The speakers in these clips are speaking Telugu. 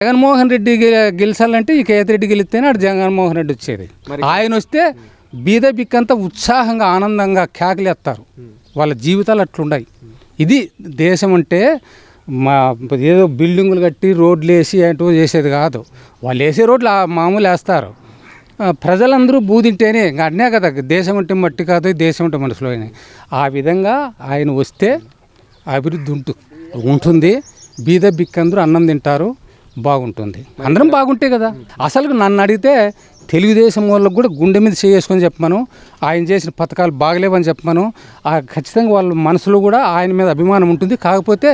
జగన్మోహన్ రెడ్డి గెలిచాలంటే ఈ కేతిరెడ్డి గెలిస్తేనే అటు జగన్మోహన్ రెడ్డి వచ్చేది. ఆయన వస్తే బీద బిక్కంతా ఉత్సాహంగా ఆనందంగా కేకలేస్తారు. వాళ్ళ జీవితాలు అట్లున్నాయి. ఇది దేశం అంటే ఏదో బిల్డింగులు కట్టి రోడ్లు వేసి అంటూ చేసేది కాదు. వాళ్ళు వేసే రోడ్లు మామూలు వేస్తారు. ప్రజలందరూ బూదింటేనే అన్నే కదా దేశం అంటే మట్టి కాదు, దేశం అంటే మనుషులు అయినాయి. ఆ విధంగా ఆయన వస్తే అభివృద్ధి ఉంటుంది. బీద బిక్కందరూ అన్నం తింటారు, బాగుంటుంది. అందరం బాగుంటే కదా. అసలు నన్ను అడిగితే తెలుగుదేశం వాళ్ళకు కూడా గుండె మీద చేసుకొని చెప్పమను, ఆయన చేసిన పథకాలు బాగలేవని చెప్పమను. ఖచ్చితంగా వాళ్ళ మనసులో కూడా ఆయన మీద అభిమానం ఉంటుంది. కాకపోతే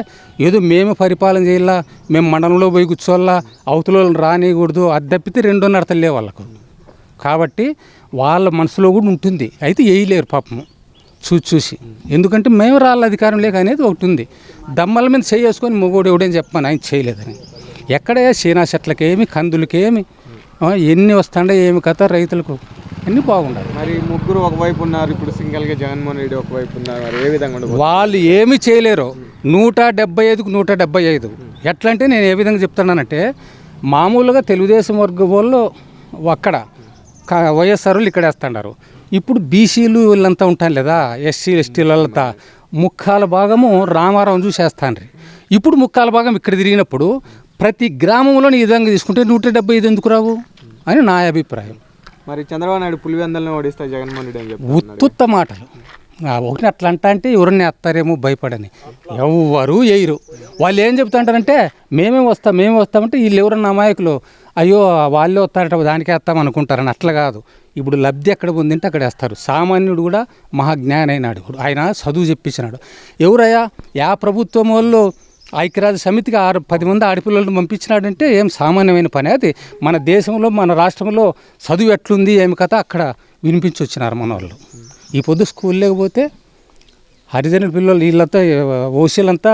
ఏదో మేము పరిపాలన చేయాలా, మేము మండలంలో పోయి కూర్చోవాలా, అవతల వాళ్ళని రానియకూడదు, అది తప్పితే 2.5 తల్లే వాళ్ళకు. కాబట్టి వాళ్ళ మనసులో కూడా ఉంటుంది. అయితే వేయలేరు పాపము చూసి. ఎందుకంటే మేము రాళ్ళ అధికారం లేక అనేది ఒకటి ఉంది. దమ్మల మీద చేసుకొని మొగోడు ఎవడని చెప్పాను, ఆయన చేయలేదని. ఎక్కడే చీనా చెట్లకేమి, కందులకేమి, ఎన్ని వస్తుండే ఏమి కథ, రైతులకు అన్నీ బాగుండాలి. మరి ముగ్గురు ఒకవైపు ఉన్నారు, ఇప్పుడు సింగిల్గా జగన్మోహన్ రెడ్డి ఒకవైపు ఉన్నారు. మరి ఏ విధంగా ఉండదు? వాళ్ళు ఏమి చేయలేరు. 175కు 175. ఎట్లా అంటే నేను ఏ విధంగా చెప్తున్నానంటే, మామూలుగా తెలుగుదేశం వర్గం వాళ్ళు అక్కడ వైఎస్ఆర్లు ఇక్కడ వేస్తున్నారు. ఇప్పుడు బీసీలు వీళ్ళంతా ఉంటాను లేదా, ఎస్సీ ఎస్టీలు వాళ్ళంతా ముక్కాల భాగము రామారావు చూసేస్తాను. ఇప్పుడు ముక్కాల భాగం ఇక్కడ తిరిగినప్పుడు ప్రతి గ్రామంలో ఈ విధంగా తీసుకుంటే 175 ఎందుకు రావు అని నా అభిప్రాయం. మరి చంద్రబాబు నాయుడు పులివెందలను ఓడిస్తే జగన్మోహన్ రెడ్డి అని చెప్పి ఉత్తుత్త మాటలు. ఒకటి అట్లా అంటే ఎవరిని వేస్తారేమో భయపడని. ఎవరు వేయరు. వాళ్ళు ఏం చెప్తుంటారంటే మేమే వస్తామంటే వీళ్ళు ఎవరన్నా అమాయకులు, అయ్యో వాళ్ళే వస్తారట దానికే వేస్తాం అనుకుంటారని. అట్లా కాదు. ఇప్పుడు లబ్ధి ఎక్కడ పొందింటే అక్కడ వేస్తారు. సామాన్యుడు కూడా మహాజ్ఞాని అయినాడు, ఆయన చదువు చెప్పించినాడు. ఎవరయ్యా ప్రభుత్వం వాళ్ళు ఐక్యరాజ్య సమితికి 10 మంది ఆడపిల్లలను పంపించినాడంటే ఏం సామాన్యమైన పని. అది మన దేశంలో మన రాష్ట్రంలో చదువు ఎట్లుంది ఏమి కథ అక్కడ వినిపించి వచ్చినారు మన వాళ్ళు. ఈ పొద్దు స్కూల్ లేకపోతే హరిజన పిల్లలు వీళ్ళంతా ఓసీలంతా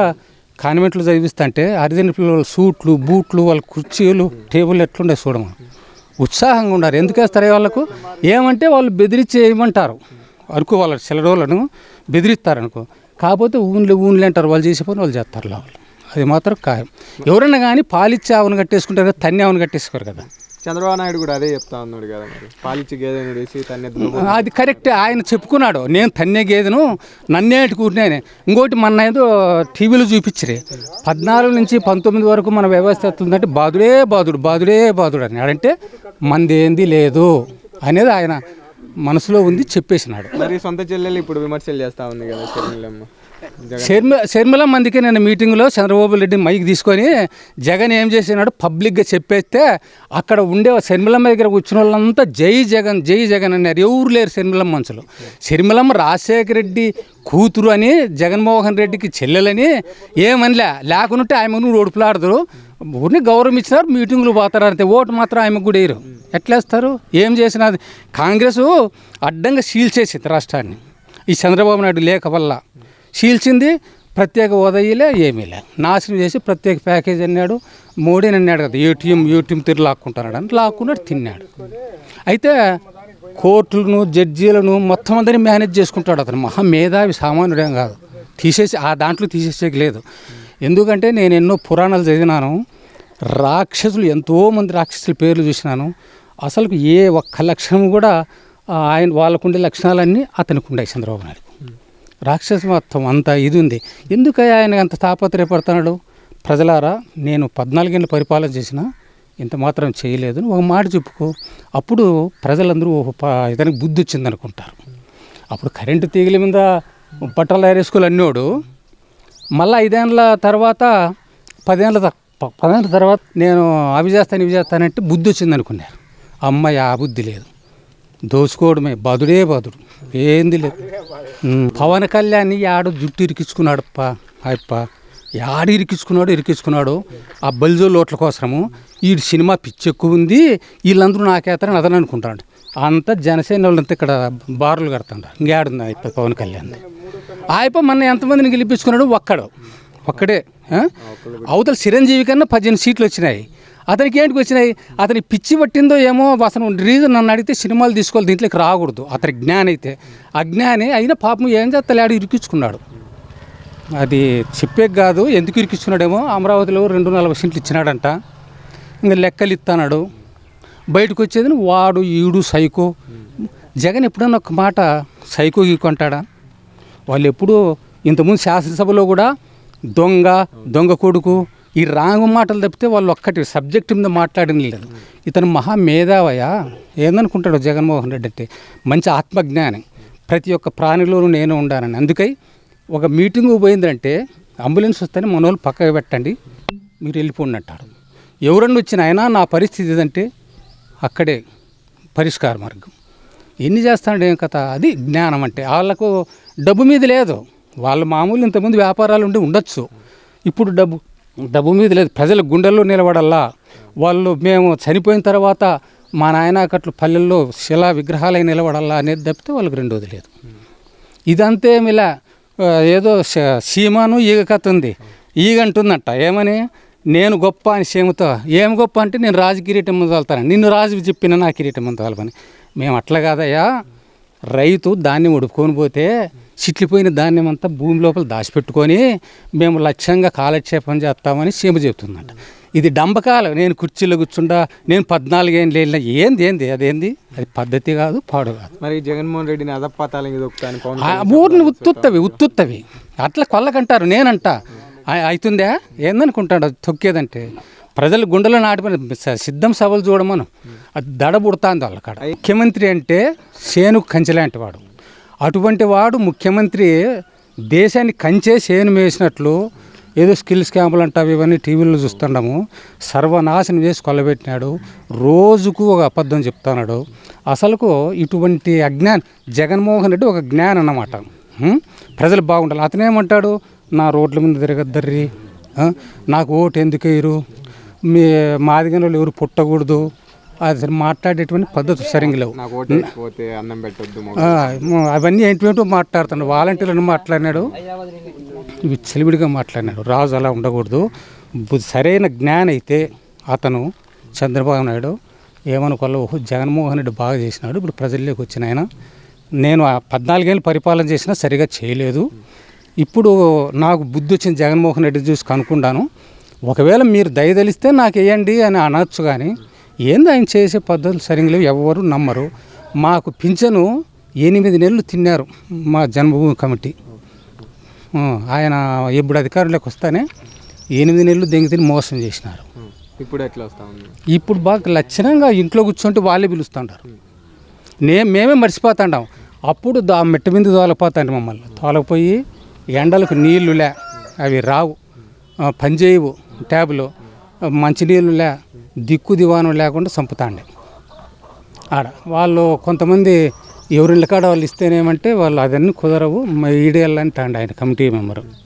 కాన్వెంట్లు చదివిస్తుంటే హరిజన పిల్లలు సూట్లు బూట్లు వాళ్ళ కుర్చీలు టేబుల్ ఎట్లుండే చూడమని ఉత్సాహంగా ఉన్నారు. ఎందుకు వేస్తారు వాళ్ళకు? ఏమంటే వాళ్ళు బెదిరించి వేయమంటారు అనుకో, వాళ్ళ సెలవులను బెదిరిస్తారనుకో. కాకపోతే ఊన్లే అంటారు, వాళ్ళు చేసే పని వాళ్ళు చేస్తారు లోపల. అది మాత్రం ఖాయం. ఎవరన్నా కానీ పాలిచ్చి ఆవును కట్టేసుకుంటారు కదా, తన్ని ఆవును కట్టేసుకోరు కదా. చంద్రబాబు నాయుడు కూడా అదే చెప్తా ఉన్నాడు కదా, మరి పాలిచ్చి గేదెను వేసి తన్నే. అది కరెక్టే, ఆయన చెప్పుకున్నాడు, నేను తన్నే గేదెను నన్నేటి కూర్చున్నాను. ఇంకోటి మొన్న ఏదో టీవీలో చూపించరే 14 నుంచి 19 వరకు మన వ్యవస్థ ఎట్లుందంటే బాదుడే బాదుడు అని అంటే మందేంది లేదు అనేది ఆయన మనసులో ఉంది, చెప్పేసినాడు. మరి సొంత చెల్లెలు ఇప్పుడు విమర్శలు చేస్తూ ఉంది కదా షర్మిలమ్మ. అందుకే నేను మీటింగ్లో చంద్రబాబు రెడ్డి మైక్ తీసుకొని జగన్ ఏం చేసినాడు పబ్లిక్గా చెప్పేస్తే అక్కడ ఉండే షర్మిలమ్మ దగ్గర కూర్చున్న వాళ్ళంతా జై జగన్ అన్నారు. ఎవరు లేరు షర్మిలమ్మ మనుషులు. షర్మిలమ్మ రాజశేఖర రెడ్డి కూతురు అని, జగన్మోహన్ రెడ్డికి చెల్లెలని ఏమనిలే. లేకుంటే ఆమెను ఓడిపులాడతారు, ఊరిని గౌరవం ఇచ్చినారు, మీటింగులు పోతారు అంతే. ఓటు మాత్రం ఆమెకు కూడా వేయరు. ఎట్లేస్తారు? ఏం చేసినది? కాంగ్రెస్ అడ్డంగా చీల్చేసింది రాష్ట్రాన్ని. ఈ చంద్రబాబు నాయుడు లేక వల్ల చీల్చింది. ప్రత్యేక హోదాయిలే ఏమీలే నాశనం చేసి ప్రత్యేక ప్యాకేజ్ అన్నాడు. మోడీని అన్నాడు కదా, ఏటీఎం తిరిగి లాక్కుంటున్నాడు అని లాక్కున్నాడు, తిన్నాడు. అయితే కోర్టులను జడ్జీలను మొత్తం అందరినీ మేనేజ్ చేసుకుంటాడు అతను. మహామేధావి, సామాన్యుడేం కాదు. దాంట్లో తీసేసేకి లేదు. ఎందుకంటే నేను ఎన్నో పురాణాలు చదివినాను. రాక్షసులు, ఎంతోమంది రాక్షసుల పేర్లు చూసినాను. అసలు ఏ ఒక్క లక్షణం కూడా వాళ్ళకుండే లక్షణాలన్నీ అతనికి ఉన్నాయి. చంద్రబాబు నాయుడు రాక్షసు మొత్తం అంత ఇది ఉంది. ఎందుకయ్యా ఆయన అంత తాపత్రయపడుతున్నాడు? ప్రజలారా, నేను 14 ఏళ్ళు పరిపాలన చేసినా ఇంత మాత్రం చేయలేదు, ఒక మాట చెప్పుకో. అప్పుడు ప్రజలందరూ ఇతనికి బుద్ధి వచ్చింది అనుకుంటారు. అప్పుడు కరెంటు తీగల మీద బట్టలు తయారేసుకోవాలి అన్నోడు మళ్ళీ 5 ఏళ్ళ తర్వాత 10 ఏళ్ళ తర్వాత నేను అవి చేస్తానంటే బుద్ధి వచ్చింది అనుకున్నారు. అమ్మాయి ఆ బుద్ధి లేదు, దోచుకోవడమే, బాదుడు ఏంది లేదు. పవన్ కళ్యాణ్ ఆడు జుట్టు ఇరికించుకున్నాడు అప్ప యాడు ఇరికించుకున్నాడు ఆ బల్జోళ్ళు ఓట్ల కోసము. ఈ సినిమా పిచ్చి ఎక్కువ ఉంది, వీళ్ళందరూ నాకేతారని అతను అనుకుంటాడు. అంతా జనసేన వాళ్ళంతా ఇక్కడ బారులు కడుతుంటారు. ఇంకేడుంది అయిపోయి పవన్ కళ్యాణ్. మొన్న ఎంతమందిని గెలిపించుకున్నాడు? ఒక్కడే. అవతల చిరంజీవి కన్నా 15 సీట్లు వచ్చినాయి. అతనికి ఏంటికి వచ్చినాయి? అతనికి పిచ్చి పట్టిందో ఏమో. అసలు రీజన్ నన్ను అడిగితే సినిమాలు తీసుకోవాలి, దీంట్లోకి రాకూడదు. అతని జ్ఞానం అయితే అజ్ఞాని అయినా పాపం ఏం చేస్తలేడు, ఇరికించుకున్నాడు. అది చెప్పే కాదు, ఎందుకు ఇరికిస్తున్నాడేమో. అమరావతిలో 240 సెంట్లు ఇచ్చినాడంట. ఇంకా లెక్కలు ఇస్తున్నాడు. బయటకు వచ్చేది వాడు ఈడు సైకో. జగన్ ఎప్పుడన్నా ఒక మాట సైకో గీకొంటాడా? వాళ్ళు ఎప్పుడు ఇంతకుముందు శాసనసభలో కూడా దొంగ కొడుకు ఈ రాంగు మాటలు తప్పితే వాళ్ళు ఒక్కటి సబ్జెక్టు మీద మాట్లాడిన లేదు. ఇతను మహా మేధావయ. ఏందనుకుంటాడు జగన్మోహన్ రెడ్డి అంటే? మంచి ఆత్మజ్ఞాని, ప్రతి ఒక్క ప్రాణిలోనూ నేను ఉండానని. అందుకై ఒక మీటింగు పోయిందంటే అంబులెన్స్ వస్తేనే మన వాళ్ళు పక్కకు పెట్టండి, మీరు వెళ్ళిపోండి అంటాడు. ఎవరన్నా వచ్చిన అయినా నా పరిస్థితి ఇదంటే అక్కడే పరిష్కార మార్గం. ఎన్ని చేస్తాడు ఏం కథ? అది జ్ఞానం అంటే. వాళ్ళకు డబ్బు మీద లేదు. వాళ్ళ మామూలు ఇంతకుముందు వ్యాపారాలు ఉండొచ్చు. ఇప్పుడు డబ్బు మీద లేదు. ప్రజల గుండెల్లో నిలబడల్లా. వాళ్ళు మేము చనిపోయిన తర్వాత మా నాయనకట్లు పల్లెల్లో శిలా విగ్రహాలై నిలబడల్లా అనేది తప్పితే వాళ్ళకి రెండోది లేదు. ఇదంతేమిలా ఏదో సీమాను ఈగ కథ ఉంది. ఈగ అంటుందంట ఏమని, నేను గొప్ప అని సీమతో. ఏం గొప్ప అంటే నేను రాజు కిరీటం ముందు వెళ్తాను, నిన్ను రాజు చెప్పిన నా కిరీటం ముందు వెళ్ళమని. మేము అట్లా కాదయ్యా, రైతు ధాన్యం ఉడుపుకొని పోతే చిట్లిపోయిన ధాన్యం అంతా భూమి లోపల దాచిపెట్టుకొని మేము లక్ష్యంగా కాలక్షేపం చేస్తామని సీమ చెబుతుందంట. ఇది డంబకాలం. నేను కుర్చీలో కూర్చుండా, నేను 14 ఏళ్ళు వెళ్ళిన ఏంది అదేంది? అది పద్ధతి కాదు, పాడు కాదు. మరి జగన్మోహన్ రెడ్డిని అదపాతాలని ఊరిని ఉత్తుత్తవి అట్లా కొల్లకంటారు. నేనంట అవుతుందా ఏందనుకుంటాడు తొక్కేదంటే? ప్రజలు గుండెలో నాటిపోయిన సిద్ధం సభలు చూడమను, అది దడబుడుతుంది వాళ్ళ కాడ. ముఖ్యమంత్రి అంటే సేను కంచెలాంటి వాడు. అటువంటి వాడు ముఖ్యమంత్రి దేశాన్ని కంచే సేను వేసినట్లు ఏదో స్కిల్స్ క్యాంపులు అంటావు ఇవన్నీ టీవీలో చూస్తున్నాము. సర్వనాశనం చేసి కొల్లబెట్టినాడు. రోజుకు ఒక అబద్ధం చెప్తున్నాడు. అసలుకు ఇటువంటి అజ్ఞానం జగన్మోహన్ రెడ్డి ఒక జ్ఞానం అన్నమాట. ప్రజలు బాగుండాలి. అతనేమంటాడు, నా రోడ్ల మీద తిరగద్దర్రి, నాకు ఓటు ఎందుకు వేయరు, మీ మాదిగనలు ఎవరు పుట్టకూడదు, అది మాట్లాడేటువంటి పద్ధతులు సరిగ్గా లేవు. అవన్నీ ఏంటో మాట్లాడుతున్నాడు. వాలంటీర్లను మాట్లాడినాడు, చెలివిడిగా మాట్లాడినాడు. రాజు అలా ఉండకూడదు. సరైన జ్ఞానం అయితే అతను చంద్రబాబు నాయుడు ఏమనుకోవాలి, జగన్మోహన్ రెడ్డి బాగా చేసినాడు, ఇప్పుడు ప్రజల్లోకి వచ్చిన ఆయన. నేను 14 ఏళ్ళు పరిపాలన చేసినా సరిగా చేయలేదు. ఇప్పుడు నాకు బుద్ధి వచ్చింది జగన్మోహన్ రెడ్డి చూసి కనుక్కుంటాను. ఒకవేళ మీరు దయదలిస్తే నాకు వేయండి అని అనొచ్చు. కానీ ఏంది ఆయన చేసే పద్ధతులు సరిగ్గా లేవు, ఎవరు నమ్మరు. మాకు పింఛను 8 నెలలు తిన్నారు మా జన్మభూమి కమిటీ. ఆయన ఇప్పుడు అధికారంలోకి వస్తానే 8 నెలలు తిని మోసం చేసినారు. ఇప్పుడు ఎట్లా వస్తా ఉంది? ఇప్పుడు బాగా లక్షణంగా ఇంట్లో కూర్చుంటే వాళ్ళే పిలుస్తుంటారు. మేమే మర్చిపోతాండాం. అప్పుడు మెట్ట మీద తోలపోతాండి మమ్మల్ని. తోలకపోయి ఎండలకు నీళ్లులే, అవి రావు, పనిచేయవు ట్యాబులు, మంచినీళ్ళులే, దిక్కు దివానం లేకుండా చంపుతాండి ఆడ. వాళ్ళు కొంతమంది ఎవరిళ్ళ కాడ వాళ్ళు ఇస్తేనేమంటే వాళ్ళు అదన్నీ కుదరవు, ఈడేళ్ళంటే ఆయన కమిటీ మెంబరు.